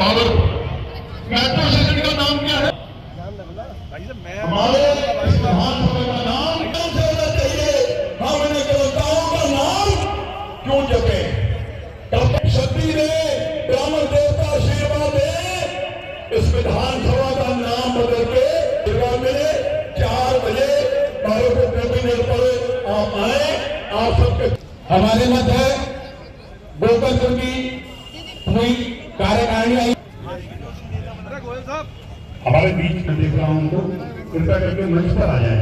और metro station का नाम क्या है? हमारे विधानसभा का नाम कैसे होना चाहिए? हमने देवताओं का नाम क्यों जपे? शक्ति दे, ब्राह्मण देवता आशीर्वाद दे, इस विधानसभा का नाम बदल के मिले 4 बजे 12 पर आप आए। आप सबके हमारे मध्य गोपालपुर की हुई कार्यकारिणी आई। हमारे बीच में देख रहा हूं तो कृपया करके मंच पर आ जाए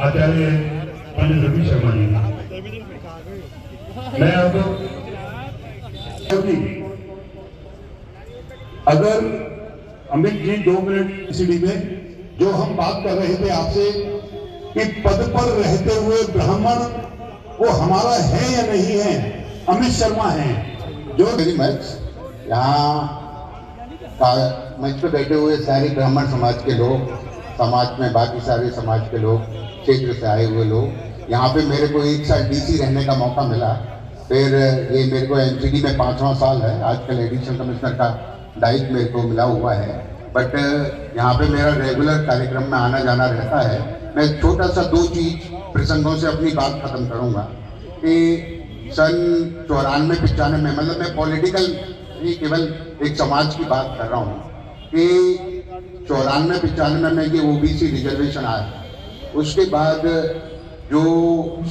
आचार्य पंडित रवि शर्मा जी। मैं आपको अगर अमित जी 2 मिनट सीढ़ी में जो हम बात कर रहे थे आपसे कि पद पर रहते हुए ब्राह्मण वो हमारा है या नहीं है, अमित शर्मा हैं जो वेरी मच। यहाँ मंच पे बैठे हुए सारे ब्राह्मण समाज के लोग, समाज में बाकी सारे समाज के लोग, क्षेत्र से आए हुए लोग, यहाँ पे मेरे को 1 साल डीसी रहने का मौका मिला। फिर ये मेरे को एमसीडी में 5वां साल है। आजकल एडिशनल कमिश्नर का दायित्व मेरे को मिला हुआ है, बट यहाँ पे मेरा रेगुलर कार्यक्रम में आना जाना रहता है। मैं छोटा सा 2 चीज प्रसंगों से अपनी बात खत्म करूँगा कि सन 94-95 में, मतलब मैं पॉलिटिकल नहीं, केवल एक समाज की बात कर रहा हूँ कि 94-95 में ये ओबीसी रिजर्वेशन आया। उसके बाद जो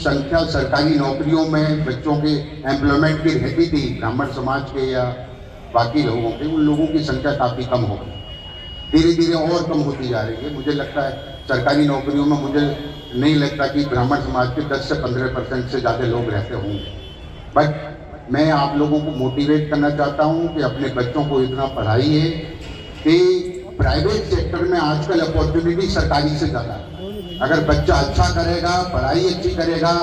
संख्या सरकारी नौकरियों में बच्चों के एम्प्लॉयमेंट की रहती थी ब्राह्मण समाज के या बाकी लोगों के, उन लोगों की संख्या काफ़ी कम हो गई, धीरे धीरे और कम होती जा रही है। मुझे लगता है सरकारी नौकरियों में मुझे नहीं लगता कि ब्राह्मण समाज के 10 से 15% से ज़्यादा लोग रहते होंगे। बट मैं आप लोगों को मोटिवेट करना चाहता हूँ कि अपने बच्चों को इतना पढ़ाइए कि प्राइवेट सेक्टर में आजकल अपॉर्चुनिटी सरकारी से ज़्यादा है। अगर बच्चा अच्छा करेगा, पढ़ाई अच्छी करेगा,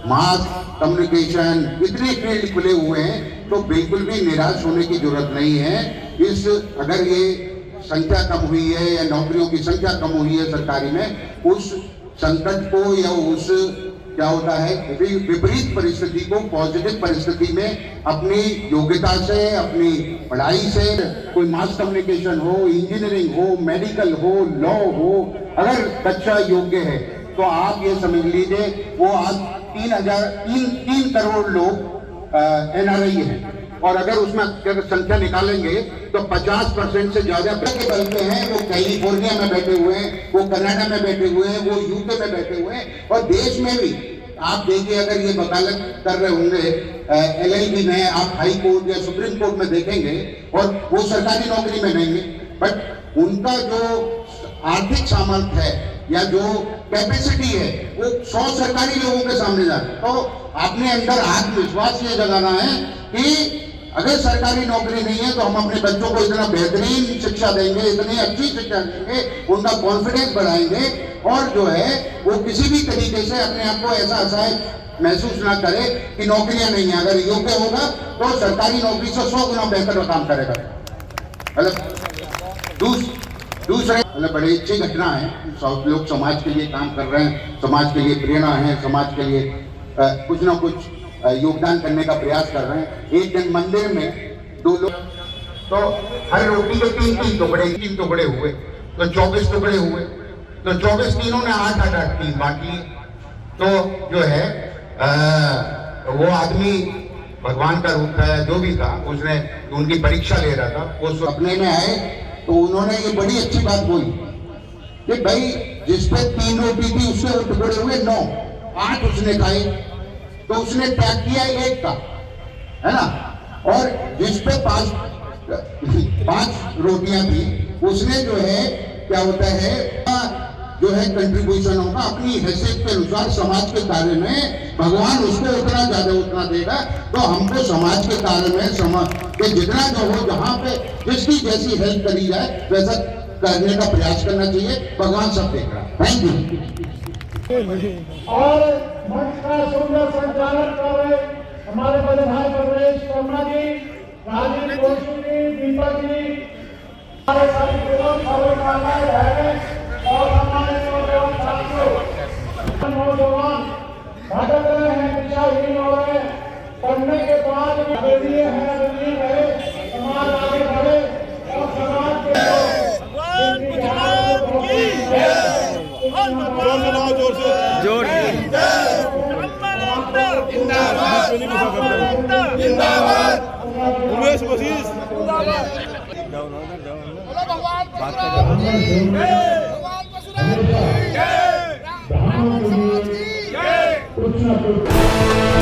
मास कम्युनिकेशन, इतने फील्ड खुले हुए हैं, तो बिल्कुल भी निराश होने की जरूरत नहीं है। अगर ये संख्या कम हुई है या नौकरियों की संख्या कम हुई है सरकारी में, उस संकट को या उस क्या होता है विपरीत परिस्थिति को पॉजिटिव परिस्थिति में अपनी योग्यता से, अपनी पढ़ाई से, कोई मास कम्युनिकेशन हो, इंजीनियरिंग हो, मेडिकल हो, लॉ हो, अगर बच्चा योग्य है तो आप ये समझ लीजिए वो आज 3 करोड़ लोग एनआरआई हैं। और अगर उसमें अगर संख्या निकालेंगे तो 50% से ज्यादा के बल पे हैं, वो कैलिफोर्निया में बैठे हुए हैं, वो कनाडा में बैठे हुए हैं, वो यूके में बैठे हुए हैं, और देश में भी आप देखिए अगर ये वकालत कर रहे होंगे LLB में, आप हाई कोर्ट या सुप्रीम कोर्ट में देखेंगे, और वो सरकारी नौकरी में नहीं है, बट उनका जो आर्थिक सामर्थ्य है या जो कैपेसिटी है वो 100 सरकारी लोगों के सामने जा रहा है। तो अपने अंदर आत्मविश्वास ये जगाना है कि अगर सरकारी नौकरी नहीं है तो हम अपने बच्चों को इतना बेहतरीन शिक्षा देंगे, इतनी अच्छी शिक्षा देंगे, उनका कॉन्फिडेंस बढ़ाएंगे, और जो है वो किसी भी तरीके से अपने आप को ऐसा असहाय महसूस ना करे कि नौकरियां नहीं है। अगर योग्य होगा तो सरकारी नौकरी से 100 गुना बेहतर काम करेगा। मतलब दूसरे मतलब बड़ी अच्छी घटना है, सब लोग समाज के लिए काम कर रहे हैं, समाज के लिए प्रेरणा है, समाज के लिए कुछ ना कुछ योगदान करने का प्रयास कर रहे हैं। एक दिन मंदिर में 2 लोग, तो हर रोटी के 3 टुकड़े हुए, तो 24 टुकड़े हुए, तो 24 तीनों ने 8-8 3 बांट लिए। तो जो है वो आदमी भगवान का रूप है, जो भी था, उसने उनकी परीक्षा ले रहा था, वो सपने में आए तो उन्होंने ये बड़ी अच्छी बात बोली कि भाई जिस पे 3 रोटी थी उससे वो टुकड़े हुए 9, 8 उसने खाए, तो उसने त्याग किया 1 का, है ना, और जिस पे 5 रोटियां थी उसने जो है क्या होता है जो है कंट्रीब्यूशन होगा अपनी हैसियत के अनुसार समाज के कार्य में, भगवान उसको उतना ज्यादा उतना देगा। तो हमको समाज के कार्य में समाज के जितना जो हो, जहाँ पे जिसकी जैसी हेल्प करी जाए वैसा करने का प्रयास करना चाहिए। भगवान सब देख रहा है। Thank you. और मंच का सुंदर संचालन कर रहे हमारे बड़े भाई परवेश शर्मा जी, राजीव जोशी जी, दीपक जी, हमारे साथी और हमारे नौजवान साथियों, नौजवान भटक रहे हैं, दिशाहीन हो रहे हैं, पढ़ने के बाद हैं, समाज आगे बढ़े। जोर से लगाओ, जोर से। जोर से। उमेश वशीष कुछ न कुछ